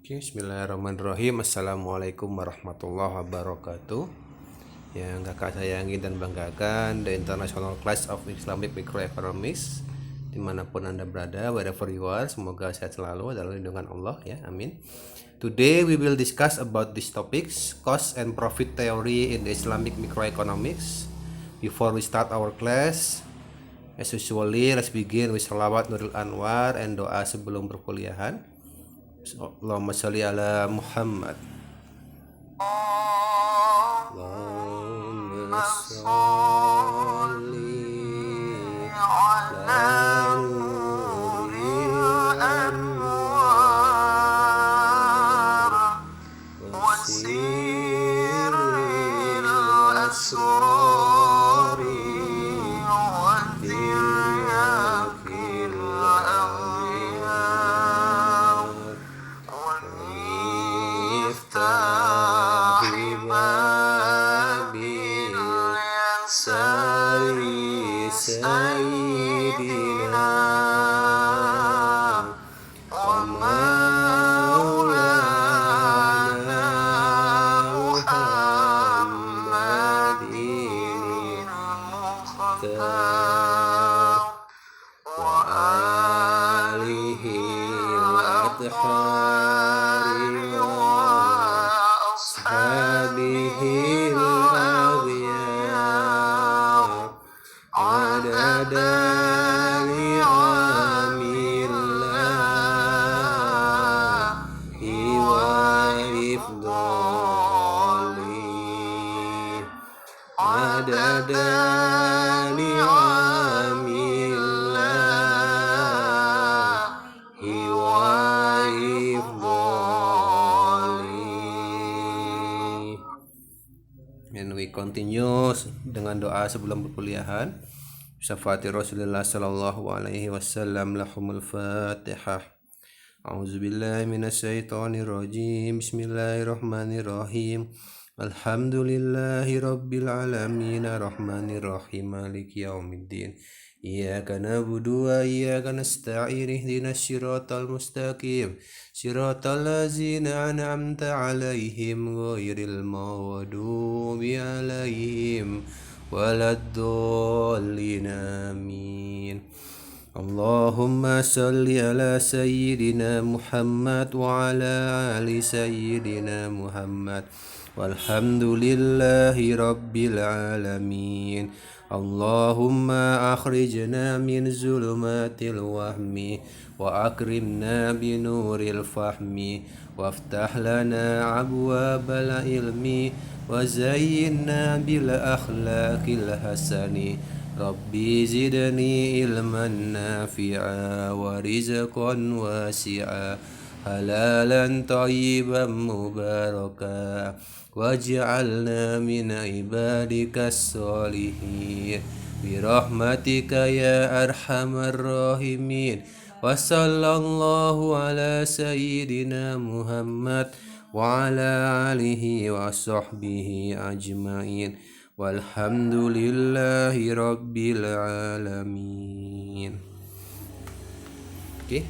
Bismillahirrahmanirrahim. Assalamualaikum warahmatullahi wabarakatuh. Yang kakak sayangi dan banggakan, The International Class of Islamic Microeconomics, dimanapun anda berada, wherever you are, semoga sehat selalu dalam lindungan Allah ya, amin. Today we will discuss about these topics, cost and profit theory in the Islamic microeconomics. Before we start our class, as usually, let's begin with salawat Nurul Anwar and doa sebelum perkuliahan. Allahumma sholli ala Muhammad. Allahumma sholli ala Nuril Anwar wa sirril asrari wa diryakil Sayyidina wa maulana Muhammadin wa alihi al-athhari wa ashabihi And we continue dengan doa sebelum perkuliahan. Syafaati Rasulullah sallallahu alaihi wasallam, lahumul Fatihah. A'udzubillahi minasyaitonir rajim. Bismillahirrahmanirrahim. Alhamdulillahi rabbil alamin, arrahmanir rahim, maliki yaumiddin. Iyyaka na'budu wa iyyaka nasta'in, ihdinas siratal mustaqim, siratal ladzina an'amta 'alaihim ghairil maghdubi 'alaihim waladdallin, amin. Allahumma salli ala sayyidina Muhammad wa ala ali sayyidina Muhammad walhamdulillahi rabbil alamin. Allahumma akhrijna min zulumatil wahmi wa akrimna binuril fahmi waftah lana abwabal ilmi wa zayyinna bil akhlaqil hasani. Rabbi zidni ilman nafi'a wa rizqan wasi'a, halalan thayyiban mubaraka, waj'alna min ibadikas sholihin birahmatika ya arhamar rahimin. Wa sallallahu ala sayyidina Muhammad wa ala alihi wa sahbihi ajmain, walhamdulillahi rabbil alamin. Okay,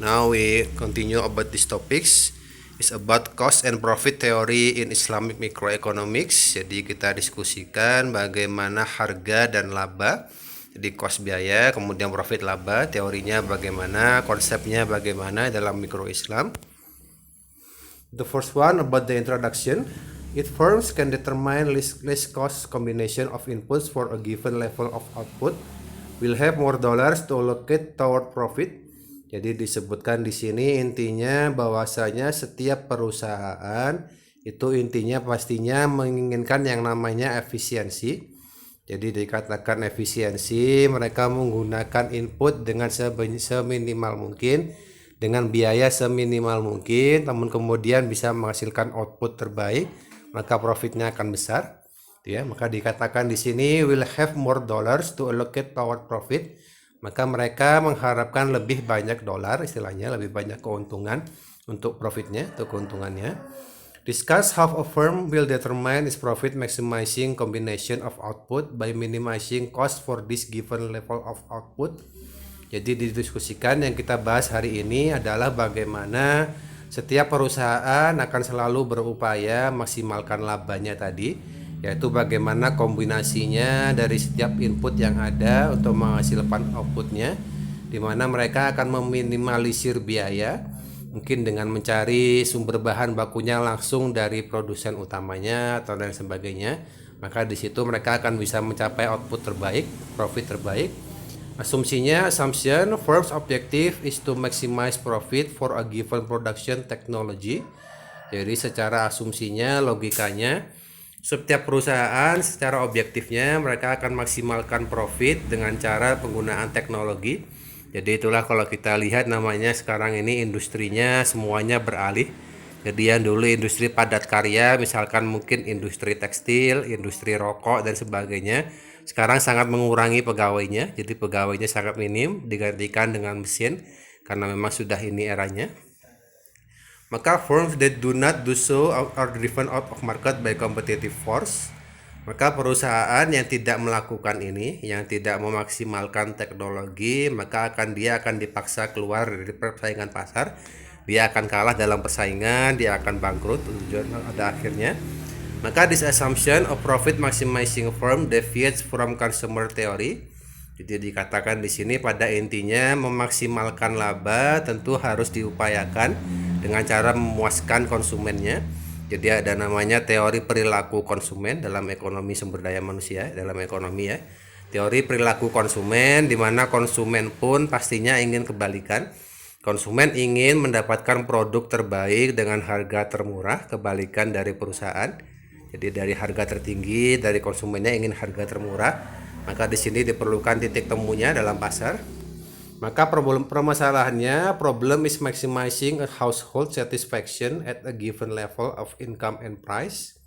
now we continue about these topics. It's about cost and profit theory in Islamic microeconomics. Jadi kita diskusikan bagaimana harga dan laba. Jadi cost biaya, kemudian profit laba, teorinya bagaimana, konsepnya bagaimana dalam mikro Islam. The first one about the introduction. If firms can determine least cost combination of inputs for a given level of output, will have more dollars to allocate toward profit. Jadi disebutkan di sini intinya bahwasanya setiap perusahaan itu intinya pastinya menginginkan yang namanya efisiensi. Jadi dikatakan efisiensi, mereka menggunakan input dengan seminimal mungkin, dengan biaya seminimal mungkin, namun kemudian bisa menghasilkan output terbaik, maka profitnya akan besar. Ya, maka dikatakan di sini will have more dollars to allocate toward profit. Maka mereka mengharapkan lebih banyak dolar, istilahnya lebih banyak keuntungan untuk profitnya, untuk keuntungannya. Discuss how a firm will determine its profit maximizing combination of output by minimizing cost for this given level of output. Jadi didiskusikan, yang kita bahas hari ini adalah bagaimana Setiap perusahaan akan selalu berupaya maksimalkan labanya tadi, yaitu bagaimana kombinasinya dari setiap input yang ada untuk menghasilkan outputnya, di mana mereka akan meminimalisir biaya, mungkin dengan mencari sumber bahan bakunya langsung dari produsen utamanya atau dan sebagainya. Maka di situ mereka akan bisa mencapai output terbaik, profit terbaik. Assumption, firm's objective is to maximize profit for a given production technology. Jadi secara asumsinya, logikanya, setiap perusahaan secara objektifnya mereka akan maksimalkan profit dengan cara penggunaan teknologi. Jadi itulah kalau kita lihat namanya sekarang ini industrinya semuanya beralih. Jadi yang dulu industri padat karya, misalkan mungkin industri tekstil, industri rokok dan sebagainya, sekarang sangat mengurangi pegawainya. Jadi pegawainya sangat minim, digantikan dengan mesin karena memang sudah ini eranya. Maka firms that do not do so are driven out of market by competitive force. Maka perusahaan yang tidak melakukan ini, yang tidak memaksimalkan teknologi, maka dia akan dipaksa keluar dari persaingan pasar. Dia akan kalah dalam persaingan, dia akan bangkrut pada akhirnya. Maka this assumption of profit maximizing firm deviates from consumer theory. Jadi dikatakan di sini pada intinya memaksimalkan laba tentu harus diupayakan dengan cara memuaskan konsumennya. Jadi ada namanya teori perilaku konsumen dalam ekonomi sumber daya manusia, dalam ekonomi ya. Teori perilaku konsumen di mana konsumen pun pastinya ingin kebalikan. Konsumen ingin mendapatkan produk terbaik dengan harga termurah, kebalikan dari perusahaan. Jadi dari harga tertinggi, dari konsumennya ingin harga termurah. Maka di sini diperlukan titik temunya dalam pasar. Maka permasalahannya, problem is maximizing a household satisfaction at a given level of income and price.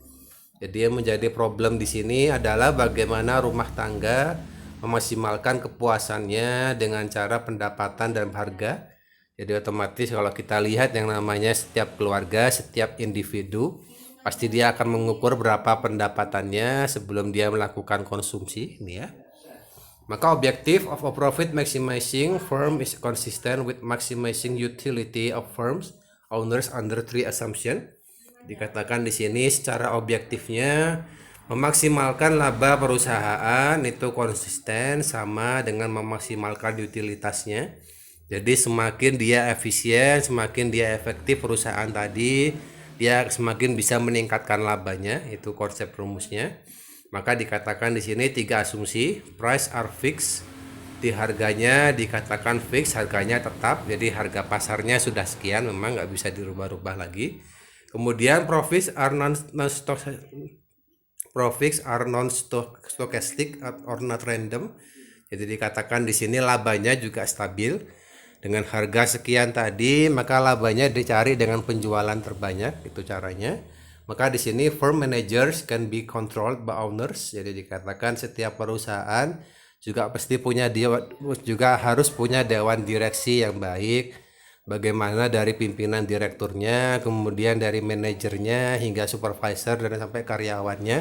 Jadi yang menjadi problem di sini adalah bagaimana rumah tangga memaksimalkan kepuasannya dengan cara pendapatan dan harga. Jadi otomatis kalau kita lihat yang namanya setiap keluarga, setiap individu, pasti dia akan mengukur berapa pendapatannya sebelum dia melakukan konsumsi ini ya. Maka objective of a profit maximizing firm is consistent with maximizing utility of firms owners under three assumption. Dikatakan di sini secara objektifnya memaksimalkan laba perusahaan itu konsisten sama dengan memaksimalkan utilitasnya. Jadi semakin dia efisien, semakin dia efektif perusahaan tadi, dia semakin bisa meningkatkan labanya, itu konsep rumusnya. Maka dikatakan di sini 3 asumsi, price are fixed, di harganya dikatakan fix, harganya tetap, jadi harga pasarnya sudah sekian, memang nggak bisa dirubah-rubah lagi. Kemudian profits are non-stochastic or not random. Jadi dikatakan di sini labanya juga stabil. Dengan harga sekian tadi, maka labanya dicari dengan penjualan terbanyak, itu caranya. Maka di sini firm managers can be controlled by owners. Jadi dikatakan setiap perusahaan juga pasti juga harus punya dewan direksi yang baik. Bagaimana dari pimpinan direkturnya, kemudian dari manajernya hingga supervisor dan sampai karyawannya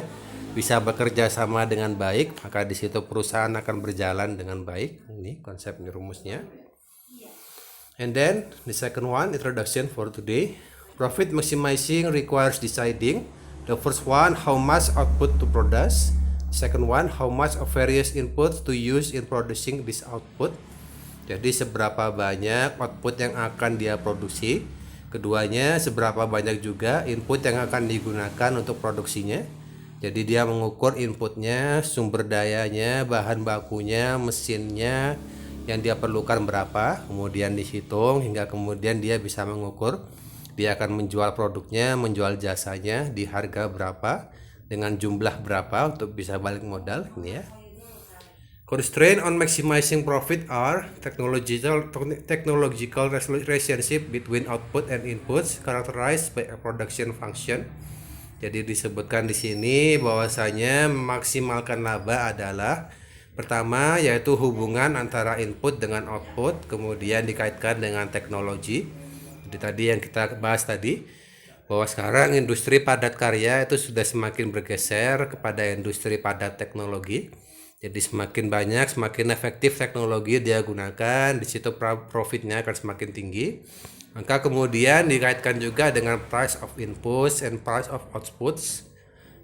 bisa bekerja sama dengan baik, maka di situ perusahaan akan berjalan dengan baik. Ini konsep rumusnya. And then the second one, introduction for today. Profit maximizing requires deciding. The first one, how much output to produce. Second one, how much of various inputs to use in producing this output. Jadi seberapa banyak output yang akan dia produksi. Keduanya, seberapa banyak juga input yang akan digunakan untuk produksinya. Jadi dia mengukur inputnya, sumber dayanya, bahan bakunya, mesinnya, yang dia perlukan berapa, kemudian dihitung hingga kemudian dia bisa mengukur dia akan menjual produknya, menjual jasanya di harga berapa dengan jumlah berapa untuk bisa balik modal ini ya. Constraint on maximizing profit are technological relationship between output and inputs characterized by a production function. Jadi disebutkan di sini bahwasanya memaksimalkan laba adalah pertama yaitu hubungan antara input dengan output, kemudian dikaitkan dengan teknologi. Jadi tadi yang kita bahas tadi bahwa sekarang industri padat karya itu sudah semakin bergeser kepada industri padat teknologi. Jadi semakin banyak, semakin efektif teknologi dia gunakan, di situ profitnya akan semakin tinggi. Maka kemudian dikaitkan juga dengan price of inputs and price of outputs.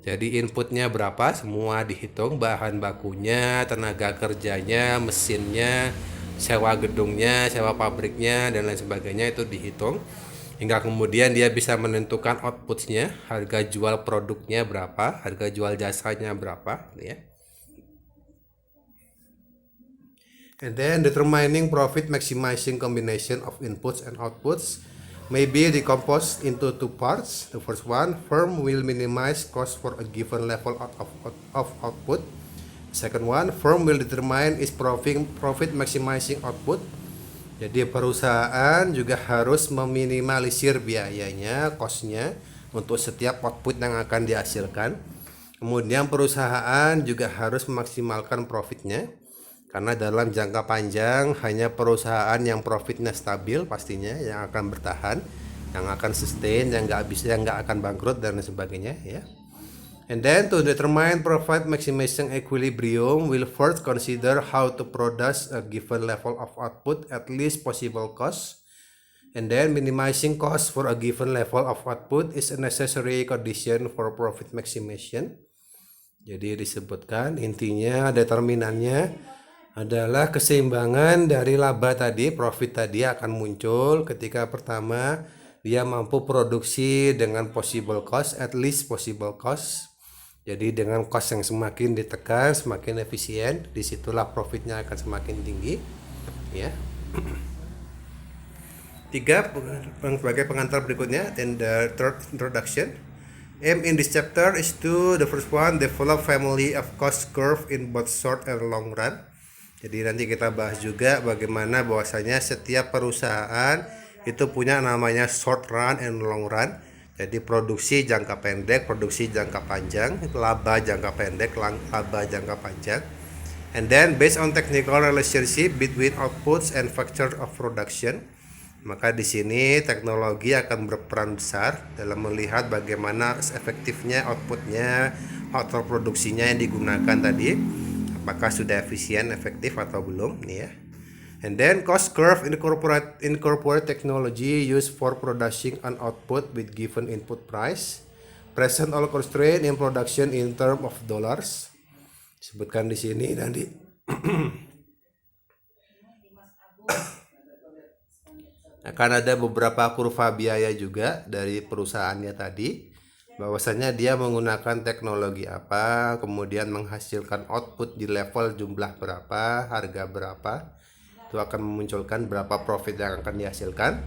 Jadi inputnya berapa, semua dihitung, bahan bakunya, tenaga kerjanya, mesinnya, sewa gedungnya, sewa pabriknya, dan lain sebagainya itu dihitung. Hingga kemudian dia bisa menentukan outputnya, harga jual produknya berapa, harga jual jasanya berapa, ya. And then determining profit maximizing combination of inputs and outputs may be decomposed into two parts. The first one, firm will minimize cost for a given level of output. Second one, firm will determine its profit maximizing output. Jadi perusahaan juga harus meminimalisir biayanya, costnya untuk setiap output yang akan dihasilkan. Kemudian perusahaan juga harus memaksimalkan profitnya. Karena dalam jangka panjang hanya perusahaan yang profitnya stabil pastinya yang akan bertahan, yang akan sustain, yang nggak akan bangkrut dan sebagainya, ya. And then to determine profit maximizing equilibrium, we'll first consider how to produce a given level of output at least possible cost. And then minimizing cost for a given level of output is a necessary condition for profit maximization. Jadi disebutkan intinya determinannya adalah keseimbangan dari laba tadi, profit tadi akan muncul ketika pertama dia mampu produksi dengan possible cost, at least possible cost. Jadi dengan cost yang semakin ditekan, semakin efisien, disitulah profitnya akan semakin tinggi, ya. Tiga, sebagai pengantar berikutnya, and the third introduction. Aim in this chapter is to, the first one, develop family of cost curve in both short and long run. Jadi nanti kita bahas juga bagaimana bahwasanya setiap perusahaan itu punya namanya short run and long run. Jadi produksi jangka pendek, produksi jangka panjang, laba jangka pendek, laba jangka panjang. And then based on technical relationship between outputs and factors of production. Maka di sini teknologi akan berperan besar dalam melihat bagaimana efektifnya outputnya atau produksinya yang digunakan tadi. Apakah sudah efisien, efektif atau belum, nih ya. And then cost curve incorporate technology used for producing an output with given input price. Present all constraint in production in term of dollars. Sebutkan di sini nanti. Akan ada beberapa kurva biaya juga dari perusahaannya tadi. Bahwasanya dia menggunakan teknologi apa, kemudian menghasilkan output di level jumlah berapa, harga berapa, itu akan memunculkan berapa profit yang akan dihasilkan.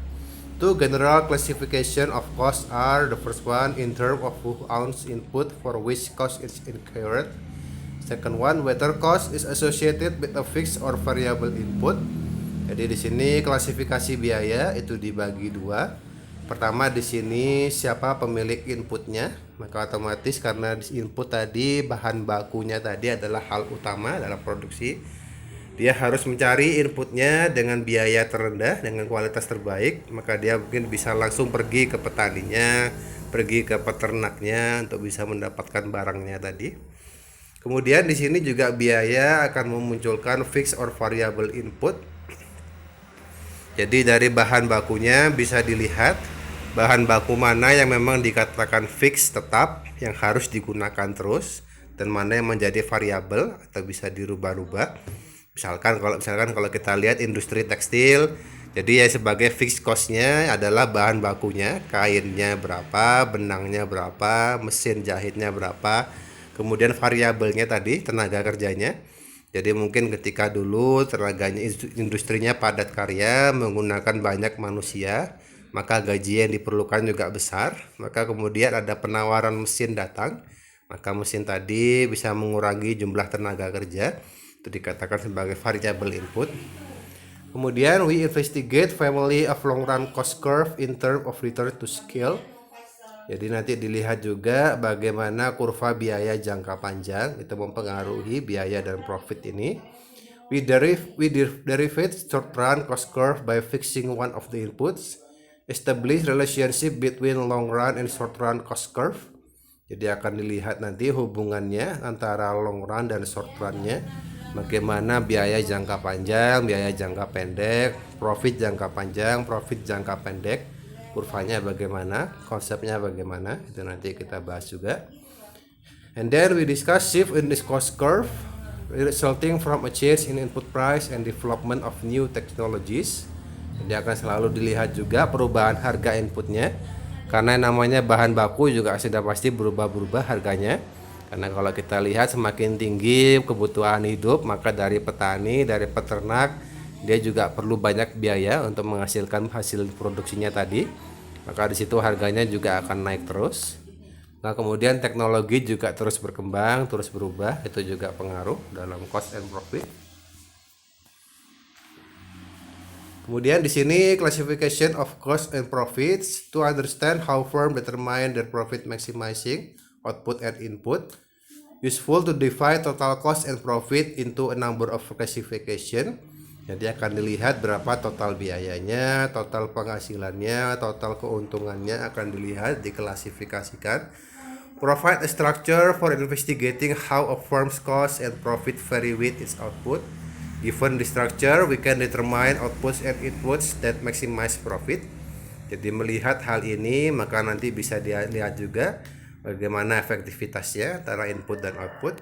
Two general classification of cost are, the first one in terms of ounce input for which cost is incurred. Second one, whether cost is associated with a fixed or variable input. Jadi di sini klasifikasi biaya itu dibagi dua. Pertama di sini siapa pemilik inputnya, maka otomatis karena input tadi bahan bakunya tadi adalah hal utama dalam produksi, dia harus mencari inputnya dengan biaya terendah dengan kualitas terbaik, maka dia mungkin bisa langsung pergi ke petaninya, pergi ke peternaknya untuk bisa mendapatkan barangnya tadi. Kemudian di sini juga biaya akan memunculkan fixed or variable input. Jadi dari bahan bakunya bisa dilihat bahan baku mana yang memang dikatakan fix tetap yang harus digunakan terus dan mana yang menjadi variabel atau bisa dirubah-rubah. Misalkan kalau kita lihat industri tekstil, jadi ya sebagai fixed cost-nya adalah bahan bakunya, kainnya berapa, benangnya berapa, mesin jahitnya berapa, kemudian variabelnya tadi tenaga kerjanya. Jadi mungkin ketika dulu tenaganya industrinya padat karya menggunakan banyak manusia, maka gaji yang diperlukan juga besar. Maka kemudian ada penawaran mesin datang, maka mesin tadi bisa mengurangi jumlah tenaga kerja. Itu dikatakan sebagai variable input. Kemudian we investigate family of long run cost curve in term of return to scale. Jadi nanti dilihat juga bagaimana kurva biaya jangka panjang itu mempengaruhi biaya dan profit ini. We derive short run cost curve by fixing one of the inputs. Establish relationship between long run and short run cost curve. Jadi akan dilihat nanti hubungannya antara long run dan short runnya. Bagaimana biaya jangka panjang, biaya jangka pendek, profit jangka panjang, profit jangka pendek, kurvanya bagaimana, konsepnya bagaimana, itu nanti kita bahas juga. And then we discuss shift in this cost curve resulting from a change in input price and development of new technologies. Jadi akan selalu dilihat juga perubahan harga inputnya, karena namanya bahan baku juga sudah pasti berubah-berubah harganya. Karena kalau kita lihat semakin tinggi kebutuhan hidup, maka dari petani, dari peternak, dia juga perlu banyak biaya untuk menghasilkan hasil produksinya tadi. Maka di situ harganya juga akan naik terus. Nah, kemudian teknologi juga terus berkembang, terus berubah, itu juga pengaruh dalam cost and profit. Kemudian di sini classification of cost and profits to understand how firm determine their profit maximizing output and input. Useful to divide total cost and profit into a number of classification. Jadi akan dilihat berapa total biayanya, total penghasilannya, total keuntungannya akan dilihat, diklasifikasikan. Provide a structure for investigating how a firm's cost and profit vary with its output. Given the structure, we can determine outputs and inputs that maximize profit. Jadi melihat hal ini, maka nanti bisa dilihat juga bagaimana efektivitasnya antara input dan output.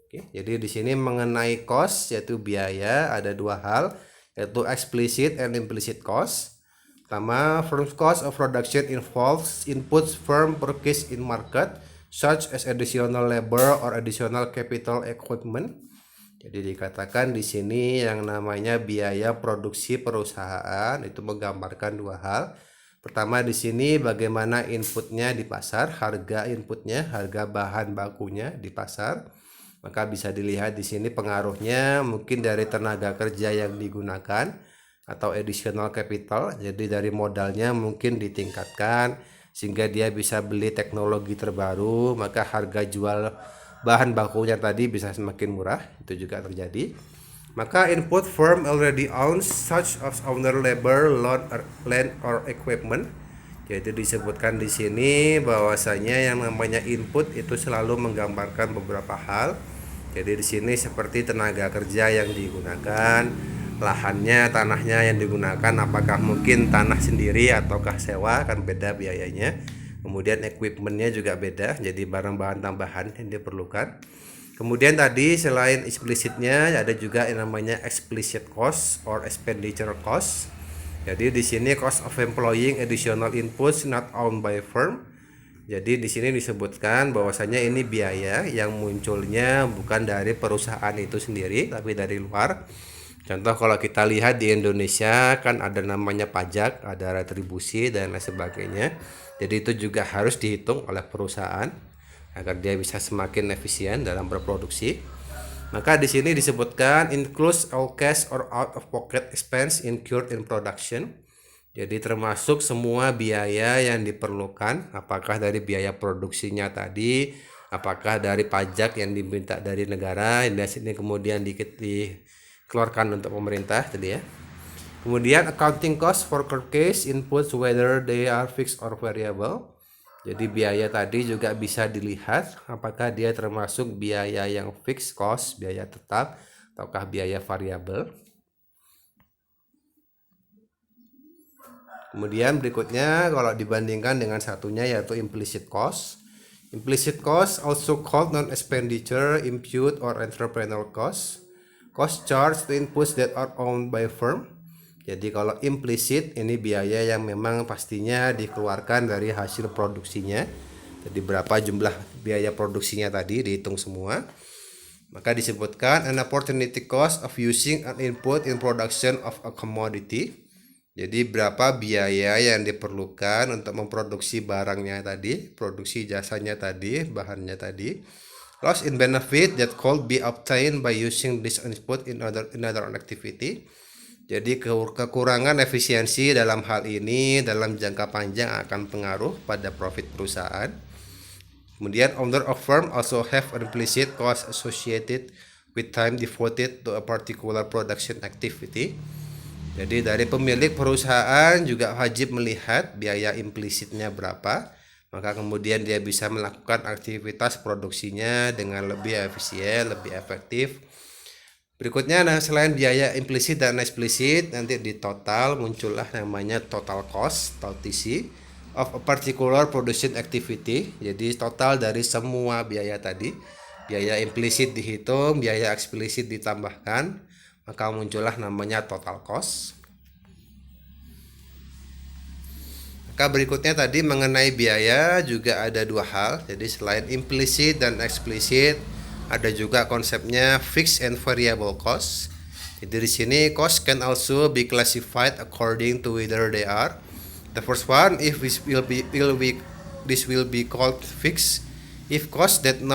Oke, jadi di sini mengenai cost, yaitu biaya, ada dua hal, yaitu explicit and implicit cost. Pertama, firm's cost of production involves inputs firm purchase in market, such as additional labor or additional capital equipment. Jadi dikatakan di sini yang namanya biaya produksi perusahaan itu menggambarkan dua hal. Pertama di sini bagaimana inputnya di pasar, harga inputnya, harga bahan bakunya di pasar. Maka bisa dilihat di sini pengaruhnya mungkin dari tenaga kerja yang digunakan atau additional capital. Jadi dari modalnya mungkin ditingkatkan sehingga dia bisa beli teknologi terbaru, maka harga jual bahan bakunya tadi bisa semakin murah, itu juga terjadi. Maka input firm already owns such as owner labor, land or equipment. Jadi disebutkan di sini bahwasanya yang namanya input itu selalu menggambarkan beberapa hal. Jadi di sini seperti tenaga kerja yang digunakan, lahannya, tanahnya yang digunakan, apakah mungkin tanah sendiri ataukah sewa, kan beda biayanya. Kemudian equipmentnya juga beda, jadi barang-bahan tambahan yang diperlukan. Kemudian tadi selain explicitnya ada juga yang namanya explicit cost or expenditure cost. Jadi di sini cost of employing additional inputs not owned by firm. Jadi di sini disebutkan bahwasanya ini biaya yang munculnya bukan dari perusahaan itu sendiri tapi dari luar. Contoh kalau kita lihat di Indonesia kan ada namanya pajak, ada retribusi dan lain sebagainya. Jadi itu juga harus dihitung oleh perusahaan agar dia bisa semakin efisien dalam berproduksi. Maka di sini disebutkan includes all cash or out of pocket expense incurred in production. Jadi termasuk semua biaya yang diperlukan, apakah dari biaya produksinya tadi, apakah dari pajak yang diminta dari negara, dan sini kemudian dikeluarkan untuk pemerintah tadi ya. Kemudian accounting cost for purchase inputs whether they are fixed or variable. Jadi biaya tadi juga bisa dilihat apakah dia termasuk biaya yang fixed cost, biaya tetap, ataukah biaya variabel. Kemudian berikutnya kalau dibandingkan dengan satunya yaitu implicit cost. Implicit cost also called non-expenditure, impute, or entrepreneurial cost. Cost charged to inputs that are owned by firm. Jadi kalau implisit ini biaya yang memang pastinya dikeluarkan dari hasil produksinya. Jadi berapa jumlah biaya produksinya tadi dihitung semua. Maka disebutkan an opportunity cost of using an input in production of a commodity. Jadi berapa biaya yang diperlukan untuk memproduksi barangnya tadi, produksi jasanya tadi, bahannya tadi. Loss in benefit that could be obtained by using this input in another activity. Jadi kekurangan efisiensi dalam hal ini dalam jangka panjang akan pengaruh pada profit perusahaan. Kemudian owner of firm also have implicit cost associated with time devoted to a particular production activity. Jadi dari pemilik perusahaan juga wajib melihat biaya implisitnya berapa. maka kemudian dia bisa melakukan aktivitas produksinya dengan lebih efisien, lebih efektif. Berikutnya, nah, selain biaya implisit dan eksplisit, nanti di total muncullah namanya total cost atau TC of a particular production activity. Jadi total dari semua biaya tadi, biaya implisit dihitung, biaya eksplisit ditambahkan, maka muncullah namanya total cost. Maka berikutnya tadi mengenai biaya juga ada dua hal. Jadi selain implisit dan eksplisit, ada juga konsepnya fixed and variable cost. Jadi di sini cost can also be classified according to whether they are. The first one, if this will be called fixed. If costs that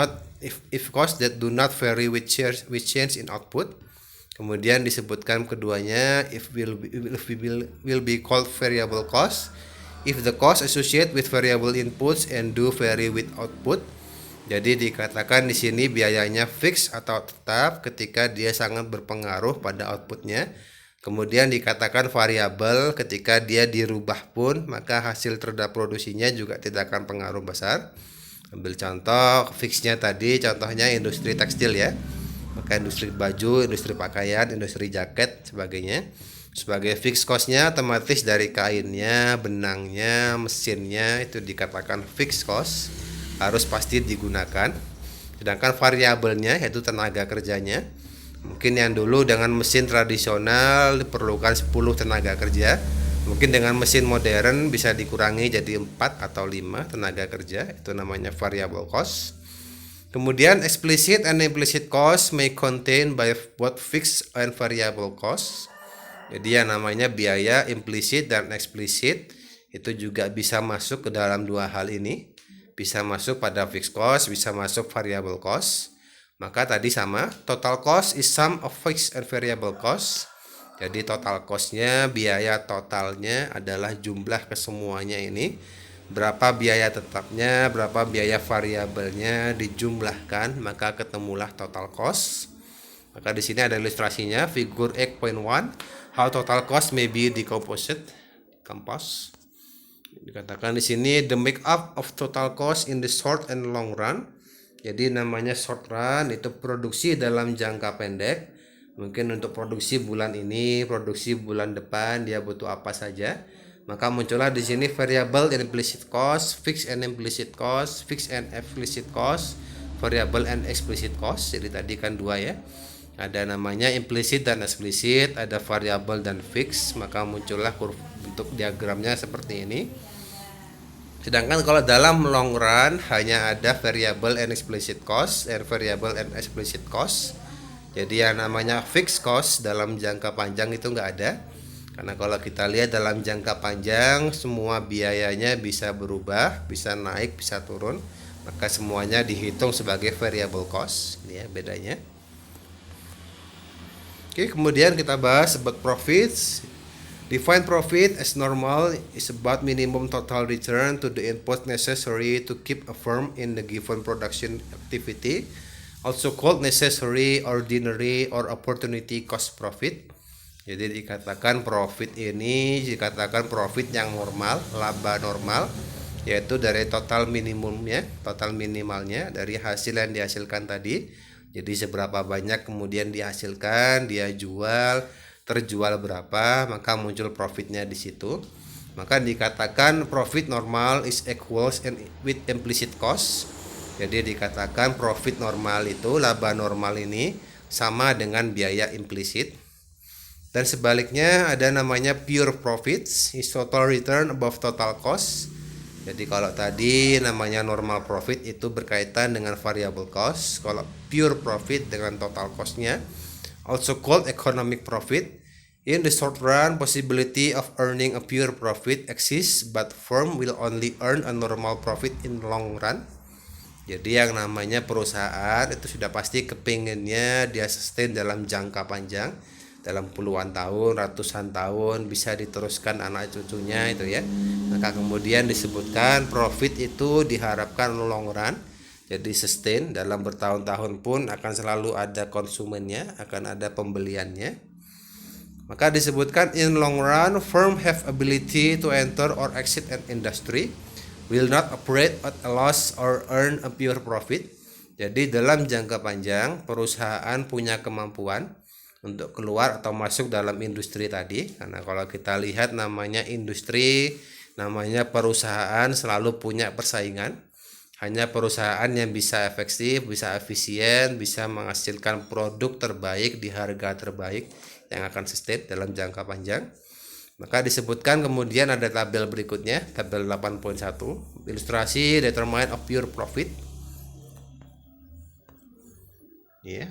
do not vary with change in output. Kemudian disebutkan keduanya, if will be called variable cost. If the cost associated with variable inputs and do vary with output. Jadi dikatakan di sini biayanya fix atau tetap ketika dia sangat berpengaruh pada outputnya. Kemudian dikatakan variabel ketika dia dirubah pun maka hasil terhadap produksinya juga tidak akan pengaruh besar. Ambil contoh fixnya tadi, contohnya industri tekstil ya. Maka industri baju, industri pakaian, industri jaket sebagainya. Sebagai fixed costnya otomatis dari kainnya, benangnya, mesinnya itu dikatakan fixed cost, harus pasti digunakan. Sedangkan variabelnya yaitu tenaga kerjanya, mungkin yang dulu dengan mesin tradisional diperlukan 10 tenaga kerja, mungkin dengan mesin modern bisa dikurangi jadi 4 atau 5 tenaga kerja, itu namanya variable cost. Kemudian explicit and implicit cost may contain both fixed and variable cost. Jadi yang namanya biaya implisit dan eksplisit itu juga bisa masuk ke dalam dua hal ini. Bisa masuk pada fixed cost, bisa masuk variable cost. Maka tadi sama, total cost is sum of fixed and variable cost. Jadi total costnya, biaya totalnya adalah jumlah kesemuanya ini. Berapa biaya tetapnya, berapa biaya variabelnya dijumlahkan, maka ketemulah total cost. Maka di sini ada ilustrasinya, figure 8.1, how total cost may be decomposed. Dikatakan di sini the make up of total cost in the short and long run. Jadi namanya short run itu produksi dalam jangka pendek. Mungkin untuk produksi bulan ini, produksi bulan depan dia butuh apa saja. Maka muncullah di sini variable and implicit cost, fixed and implicit cost, fixed and explicit cost, variable and explicit cost. Jadi tadi kan dua ya. Ada namanya implicit dan explicit, ada variable dan fixed, maka muncullah bentuk diagramnya seperti ini. Sedangkan kalau dalam long run hanya ada variable and explicit cost and variable and explicit cost. Jadi yang namanya fixed cost dalam jangka panjang itu enggak ada. Karena kalau kita lihat dalam jangka panjang semua biayanya bisa berubah, bisa naik, bisa turun. Maka semuanya dihitung sebagai variable cost. Ini ya bedanya. Oke, kemudian kita bahas about profits. Define profit as normal is about minimum total return to the input necessary to keep a firm in the given production activity, also called necessary, ordinary, or opportunity cost profit. Jadi dikatakan profit ini dikatakan profit yang normal, laba normal, yaitu dari total minimumnya, total minimalnya dari hasil yang dihasilkan tadi. Jadi seberapa banyak kemudian dihasilkan, dia jual, terjual berapa, maka muncul profitnya di situ. Maka dikatakan profit normal is equals with implicit cost. Jadi dikatakan profit normal itu, laba normal ini sama dengan biaya implisit. Dan sebaliknya ada namanya pure profits is total return above total cost. Jadi kalau tadi namanya normal profit itu berkaitan dengan variable cost, kalau pure profit dengan total costnya, also called economic profit. In the short run, possibility of earning a pure profit exists, but firm will only earn a normal profit in long run. Jadi yang namanya perusahaan itu sudah pasti kepinginnya dia sustain dalam jangka panjang, dalam puluhan tahun, ratusan tahun, bisa diteruskan anak cucunya itu ya. Maka kemudian disebutkan profit itu diharapkan long run, jadi sustain dalam bertahun-tahun pun akan selalu ada konsumennya, akan ada pembeliannya. Maka disebutkan in long run firm have ability to enter or exit an industry will not operate at a loss or earn a pure profit. Jadi dalam jangka panjang perusahaan punya kemampuan untuk keluar atau masuk dalam industri tadi, karena kalau kita lihat namanya industri, namanya perusahaan selalu punya persaingan. Hanya perusahaan yang bisa efektif, bisa efisien, bisa menghasilkan produk terbaik di harga terbaik yang akan sustain dalam jangka panjang. Maka disebutkan kemudian ada tabel berikutnya, tabel 8.1, ilustrasi determine of pure profit. Ya.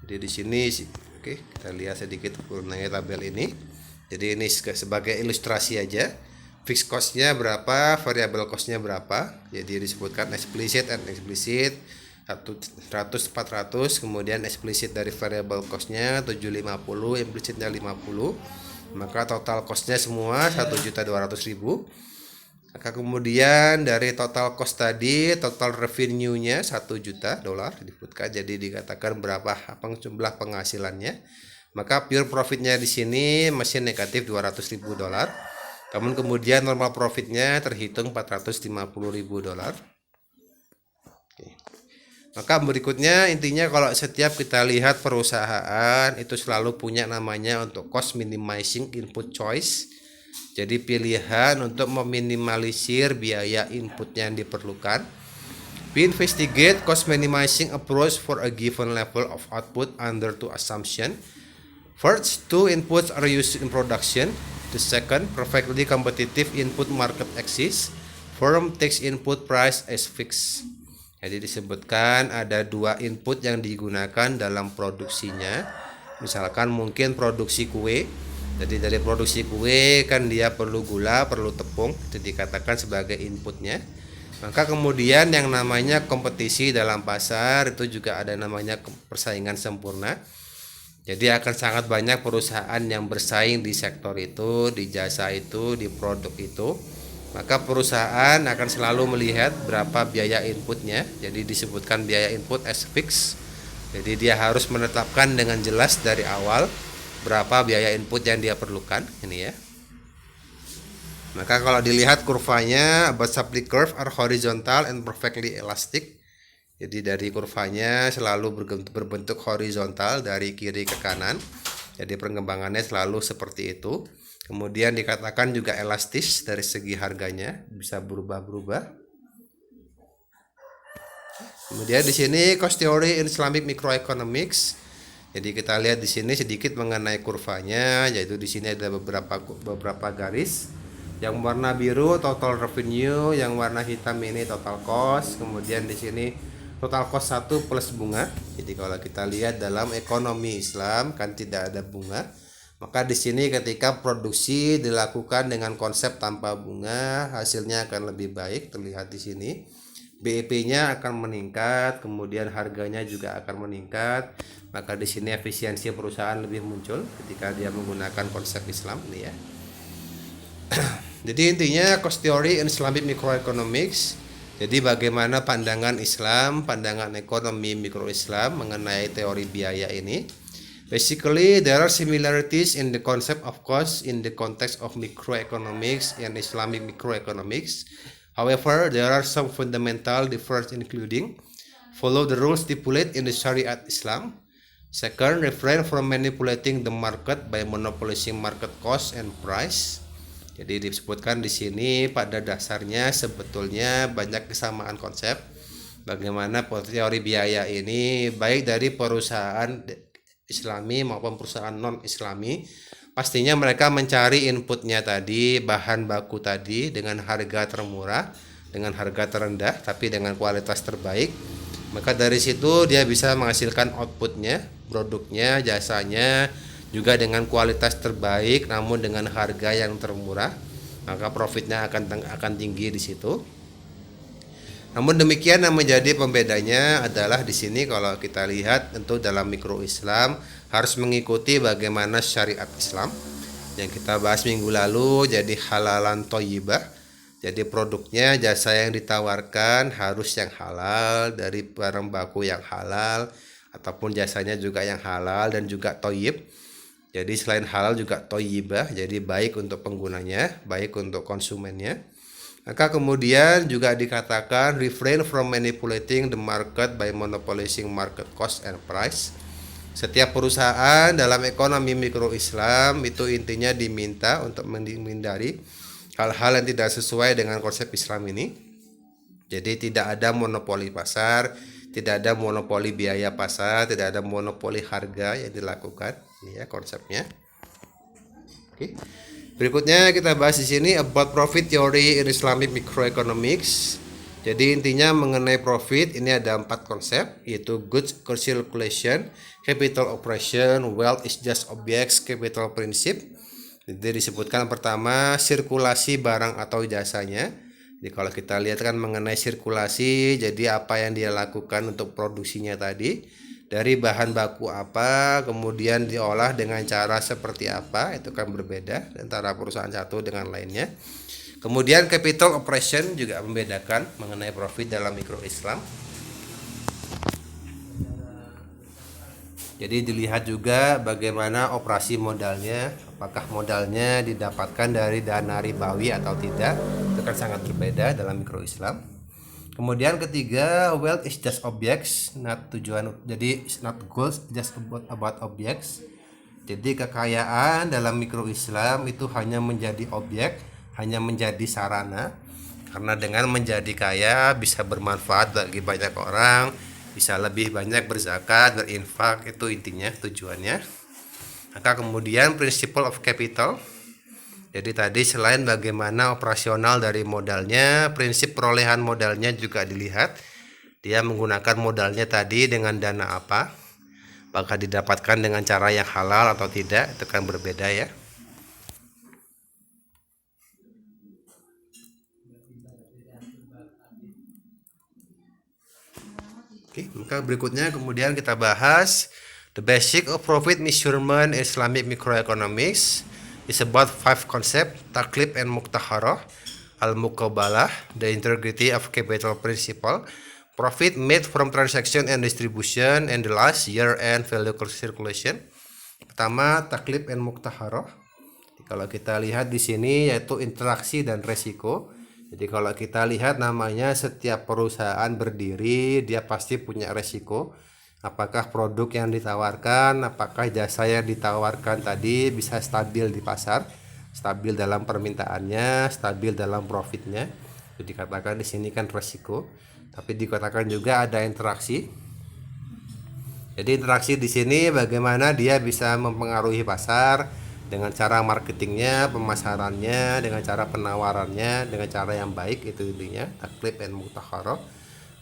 Jadi di sini oke, kita lihat sedikit mengenai tabel ini. Jadi ini sebagai ilustrasi aja. Fixed cost-nya berapa, variable cost-nya berapa. Jadi disebutkan explicit and explicit 100 400, kemudian explicit dari variable cost-nya 750, implicitnya 50. Maka total cost-nya semua 1.200.000. Maka kemudian dari total cost tadi, total revenue-nya 1 juta dolar disebutkan. Jadi dikatakan berapa jumlah penghasilannya. Maka pure profit-nya di sini masih negatif 200.000 dolar. Namun kemudian normal profit-nya terhitung 450.000 dolar. Oke. Maka berikutnya intinya kalau setiap kita lihat perusahaan itu selalu punya namanya untuk cost minimizing input choice. Jadi pilihan untuk meminimalisir biaya input yang diperlukan. We investigate cost minimizing approach for a given level of output under two assumptions. First, two inputs are used in production. The second, perfectly competitive input market exists. Firm takes input price as fixed. Jadi disebutkan ada dua input yang digunakan dalam produksinya. Misalkan mungkin produksi kue. Jadi dari produksi kue kan dia perlu gula, perlu tepung, itu dikatakan sebagai inputnya. Maka kemudian yang namanya kompetisi dalam pasar itu juga ada namanya persaingan sempurna. Jadi akan sangat banyak perusahaan yang bersaing di sektor itu, di jasa itu, di produk itu. Maka perusahaan akan selalu melihat berapa biaya inputnya. Jadi disebutkan biaya input as fixed. Jadi dia harus menetapkan dengan jelas dari awal berapa biaya input yang dia perlukan ini ya. Maka kalau dilihat kurvanya, about supply curve are horizontal and perfectly elastic. Jadi dari kurvanya selalu berbentuk horizontal dari kiri ke kanan. Jadi pengembangannya selalu seperti itu. Kemudian dikatakan juga elastis dari segi harganya, bisa berubah-berubah. Kemudian di sini cost theory in Islamic microeconomics. Jadi kita lihat di sini sedikit mengenai kurvanya, yaitu di sini ada beberapa garis. Yang warna biru total revenue, yang warna hitam ini total cost. Kemudian di sini total cost 1 plus bunga. Jadi kalau kita lihat dalam ekonomi Islam kan tidak ada bunga. Maka di sini ketika produksi dilakukan dengan konsep tanpa bunga, hasilnya akan lebih baik, terlihat di sini. BEP-nya akan meningkat, kemudian harganya juga akan meningkat. Maka di sini efisiensi perusahaan lebih muncul ketika dia menggunakan konsep Islam ini ya. Jadi intinya cost theory in Islamic microeconomics. Jadi bagaimana pandangan Islam, pandangan ekonomi mikro Islam mengenai teori biaya ini. Basically, there are similarities in the concept of cost in the context of microeconomics and Islamic microeconomics. However, there are some fundamental differences including follow the rules stipulated in the Syariat Islam. Second, refrain from manipulating the market by monopolizing market cost and price. Jadi disebutkan di sini pada dasarnya sebetulnya banyak kesamaan konsep. Bagaimana teori biaya ini baik dari perusahaan Islami maupun perusahaan non-Islami, pastinya mereka mencari inputnya tadi, bahan baku tadi dengan harga termurah, dengan harga terendah tapi dengan kualitas terbaik. Maka dari situ dia bisa menghasilkan outputnya, produknya, jasanya juga dengan kualitas terbaik namun dengan harga yang termurah. Maka profitnya akan tinggi di situ. Namun demikian yang menjadi pembedanya adalah di sini kalau kita lihat tentu dalam mikro Islam harus mengikuti bagaimana syariat Islam yang kita bahas minggu lalu. Jadi halalan thayyibah. Jadi produknya, jasa yang ditawarkan harus yang halal, dari barang baku yang halal ataupun jasanya juga yang halal dan juga thayyib. Jadi selain halal juga thayyibah, jadi baik untuk penggunanya, baik untuk konsumennya. Maka kemudian juga dikatakan refrain from manipulating the market by monopolizing market cost and price. Setiap perusahaan dalam ekonomi mikro Islam itu intinya diminta untuk menghindari hal-hal yang tidak sesuai dengan konsep Islam ini. Jadi tidak ada monopoli pasar, tidak ada monopoli biaya pasar, tidak ada monopoli harga yang dilakukan. Ini ya konsepnya. Oke. Berikutnya kita bahas di sini about profit theory in Islamic microeconomics. Jadi intinya mengenai profit ini ada 4 konsep, yaitu goods circulation, capital operation, wealth is just objects, capital principle. Jadi disebutkan pertama sirkulasi barang atau jasanya. Jadi kalau kita lihat kan mengenai sirkulasi, jadi apa yang dia lakukan untuk produksinya tadi. Dari bahan baku apa, kemudian diolah dengan cara seperti apa, itu kan berbeda antara perusahaan satu dengan lainnya. Kemudian capital operation juga membedakan mengenai profit dalam mikro Islam. Jadi dilihat juga bagaimana operasi modalnya, apakah modalnya didapatkan dari dana ribawi atau tidak, itu kan sangat berbeda dalam mikro Islam. Kemudian ketiga, wealth is just objects, not tujuan. Jadi it's not goals, just about objects. Jadi kekayaan dalam mikro Islam itu hanya menjadi objek, hanya menjadi sarana. Karena dengan menjadi kaya bisa bermanfaat bagi banyak orang, bisa lebih banyak berzakat, berinfak, itu intinya tujuannya. Maka kemudian principle of capital. Jadi tadi selain bagaimana operasional dari modalnya, prinsip perolehan modalnya juga dilihat. Dia menggunakan modalnya tadi dengan dana apa? Apakah didapatkan dengan cara yang halal atau tidak? Itu kan berbeda ya. Oke, maka berikutnya kemudian kita bahas the basic of profit measurement Islamic microeconomics. Is about 5 concepts, taklif and muktaharah, al-muqabalah, the integrity of capital principle, profit made from transaction and distribution, and the last year-end value circulation. Pertama, taklif and muktaharah. Kalau kita lihat di sini yaitu interaksi dan resiko. Jadi kalau kita lihat namanya setiap perusahaan berdiri, dia pasti punya resiko. Apakah produk yang ditawarkan, apakah jasa yang ditawarkan tadi bisa stabil di pasar, stabil dalam permintaannya, stabil dalam profitnya. Itu dikatakan di sini kan resiko, tapi dikatakan juga ada interaksi. Jadi interaksi di sini bagaimana dia bisa mempengaruhi pasar dengan cara marketingnya, pemasarannya, dengan cara penawarannya, dengan cara yang baik, itu intinya taklif and muktaharah.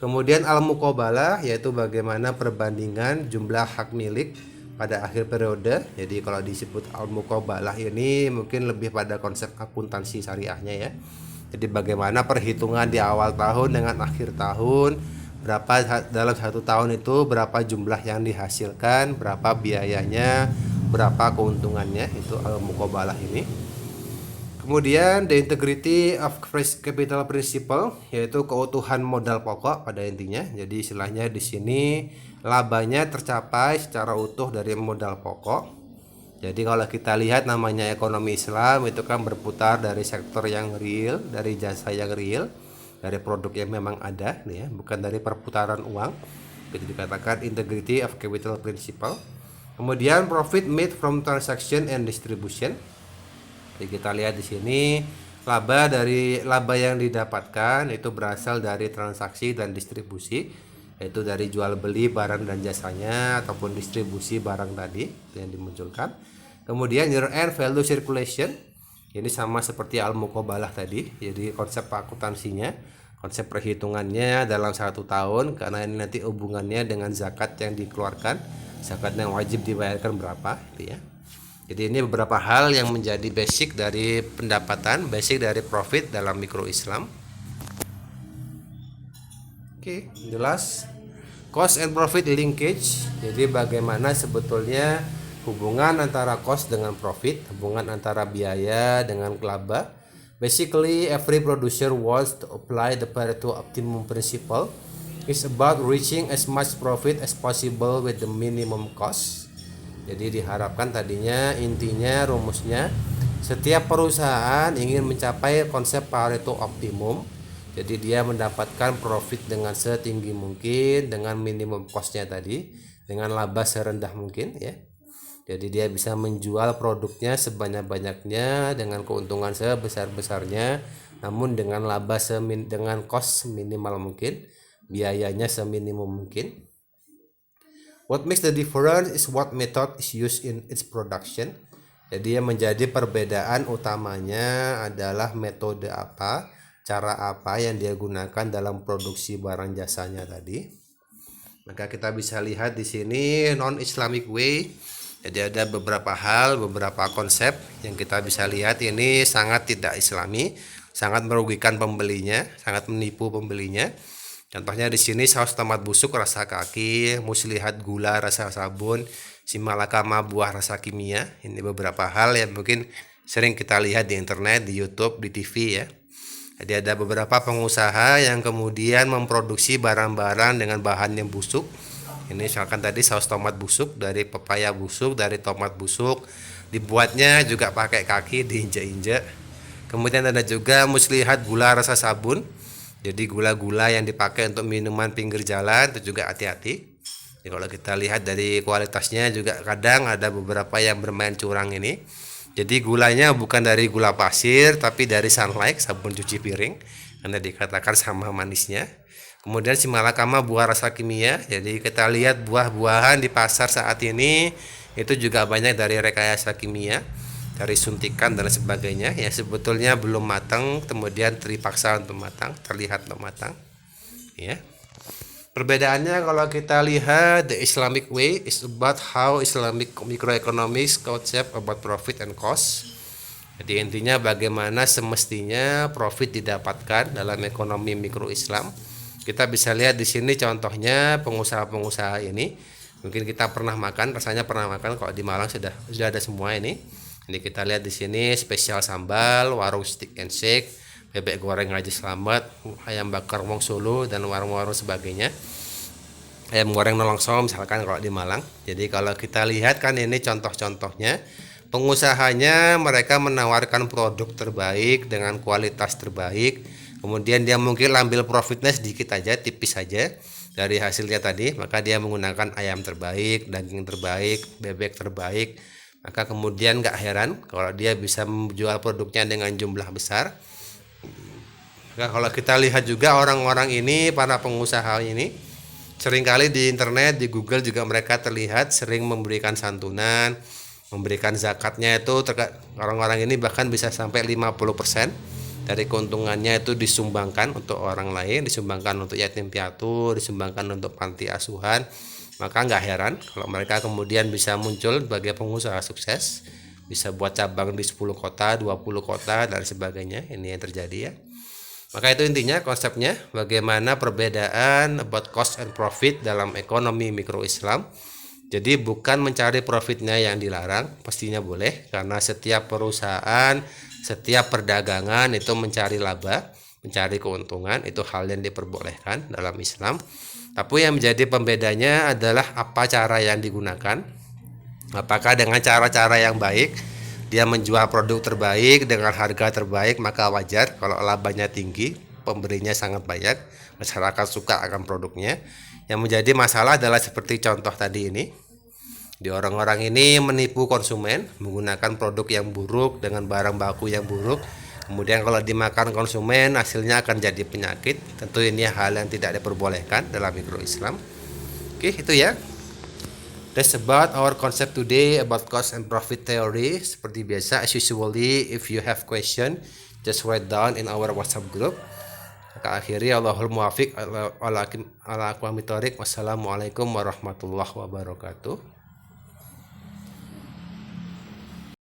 Kemudian al-muqabalah yaitu bagaimana perbandingan jumlah hak milik pada akhir periode. Jadi kalau disebut al-muqabalah ini mungkin lebih pada konsep akuntansi syariahnya ya. Jadi bagaimana perhitungan di awal tahun dengan akhir tahun, berapa dalam satu tahun itu berapa jumlah yang dihasilkan, berapa biayanya, berapa keuntungannya, itu al-muqabalah ini. Kemudian the integrity of capital principle yaitu keutuhan modal pokok pada intinya. Jadi istilahnya di sini labanya tercapai secara utuh dari modal pokok. Jadi kalau kita lihat namanya ekonomi Islam itu kan berputar dari sektor yang real, dari jasa yang real, dari produk yang memang ada nih ya, bukan dari perputaran uang. Jadi dikatakan integrity of capital principle. Kemudian profit made from transaction and distribution. Jadi kita lihat di sini laba yang didapatkan itu berasal dari transaksi dan distribusi, yaitu dari jual beli barang dan jasanya ataupun distribusi barang tadi yang dimunculkan. Kemudian year-end value circulation, ini sama seperti al-muqabalah tadi. Jadi konsep akuntansinya, konsep perhitungannya dalam satu tahun, karena ini nanti hubungannya dengan zakat yang dikeluarkan, zakat yang wajib dibayarkan berapa, gitu ya. Jadi ini beberapa hal yang menjadi basic dari pendapatan, basic dari profit dalam mikro Islam. Oke, jelas. Cost and profit linkage. Jadi bagaimana sebetulnya hubungan antara cost dengan profit, hubungan antara biaya dengan laba. Basically, every producer wants to apply the Pareto optimum principle. It's about reaching as much profit as possible with the minimum cost. Jadi diharapkan tadinya intinya rumusnya Setiap perusahaan ingin mencapai konsep Pareto optimum. Jadi dia mendapatkan profit dengan setinggi mungkin, dengan minimum costnya tadi, dengan laba serendah mungkin ya. Jadi dia bisa menjual produknya sebanyak-banyaknya dengan keuntungan sebesar-besarnya, namun dengan dengan cost minimal mungkin, biayanya seminimum mungkin. What makes the difference is what method is used in its production. Jadi yang menjadi perbedaan utamanya adalah metode apa, cara apa yang dia gunakan dalam produksi barang jasanya tadi. Maka kita bisa lihat di sini non-Islamic way. Jadi ada beberapa hal, beberapa konsep yang kita bisa lihat ini sangat tidak Islami, sangat merugikan pembelinya, sangat menipu pembelinya. Contohnya di sini saus tomat busuk rasa kaki, muslihat gula rasa sabun, simalakama buah rasa kimia. Ini beberapa hal yang mungkin sering kita lihat di internet, di YouTube, di TV ya. Jadi ada beberapa pengusaha yang kemudian memproduksi barang-barang dengan bahan yang busuk. Ini misalkan tadi saus tomat busuk dari pepaya busuk, dari tomat busuk. Dibuatnya juga pakai kaki, diinjak-injak. Kemudian ada juga muslihat gula rasa sabun. Jadi gula-gula yang dipakai untuk minuman pinggir jalan itu juga hati-hati. Jadi kalau kita lihat dari kualitasnya juga kadang ada beberapa yang bermain curang ini. Jadi gulanya bukan dari gula pasir tapi dari Sunlight sabun cuci piring karena dikatakan sama manisnya. Kemudian simalakama buah rasa kimia. Jadi kita lihat buah-buahan di pasar saat ini itu juga banyak dari rekayasa kimia, dari suntikan dan sebagainya yang sebetulnya belum matang kemudian terpaksa untuk matang, terlihat untuk matang ya. Perbedaannya kalau kita lihat the Islamic way is about how Islamic microeconomics concept about profit and cost. Jadi intinya bagaimana semestinya profit didapatkan dalam ekonomi mikro Islam. Kita bisa lihat di sini contohnya pengusaha-pengusaha ini. Mungkin kita pernah makan, rasanya pernah makan, kalau di Malang sudah ada semua ini. Ini kita lihat di sini spesial sambal, warung stick and shake, bebek goreng Haji Slamet, ayam bakar Wong Solo dan warung-warung sebagainya. Ayam goreng nolongso misalkan kalau di Malang. Jadi kalau kita lihat kan ini contoh-contohnya. Pengusahanya mereka menawarkan produk terbaik dengan kualitas terbaik. Kemudian dia mungkin ambil profitnya sedikit aja, tipis saja dari hasilnya tadi. Maka dia menggunakan ayam terbaik, daging terbaik, bebek terbaik. Maka kemudian gak heran kalau dia bisa menjual produknya dengan jumlah besar. Maka kalau kita lihat juga orang-orang ini, para pengusaha ini, seringkali di internet, di Google juga mereka terlihat sering memberikan santunan, memberikan zakatnya itu. Orang-orang ini bahkan bisa sampai 50% dari keuntungannya itu disumbangkan untuk orang lain, disumbangkan untuk yatim piatu, disumbangkan untuk panti asuhan. Maka nggak heran kalau mereka kemudian bisa muncul sebagai pengusaha sukses, bisa buat cabang di 10 kota, 20 kota dan sebagainya. Ini yang terjadi ya. Maka itu intinya konsepnya, bagaimana perbedaan about cost and profit dalam ekonomi mikro Islam. Jadi bukan mencari profitnya yang dilarang, pastinya boleh karena setiap perusahaan, setiap perdagangan itu mencari laba, mencari keuntungan, itu hal yang diperbolehkan dalam Islam. Tapi yang menjadi pembedanya adalah apa cara yang digunakan. Apakah dengan cara-cara yang baik, dia menjual produk terbaik dengan harga terbaik, maka wajar kalau labanya tinggi, pembelinya sangat banyak, masyarakat suka akan produknya. Yang menjadi masalah adalah seperti contoh tadi ini. Di orang-orang ini menipu konsumen menggunakan produk yang buruk dengan barang baku yang buruk. Kemudian kalau dimakan konsumen hasilnya akan jadi penyakit. Tentu ini hal yang tidak diperbolehkan dalam mikro Islam. Oke, itu ya. That's about our concept today about cost and profit theory. Seperti biasa, as usually, if you have question, just write down in our WhatsApp group. Maka akhiri Allahul muwafiq ala aqwamit thoriq. Wassalamualaikum warahmatullahi wabarakatuh.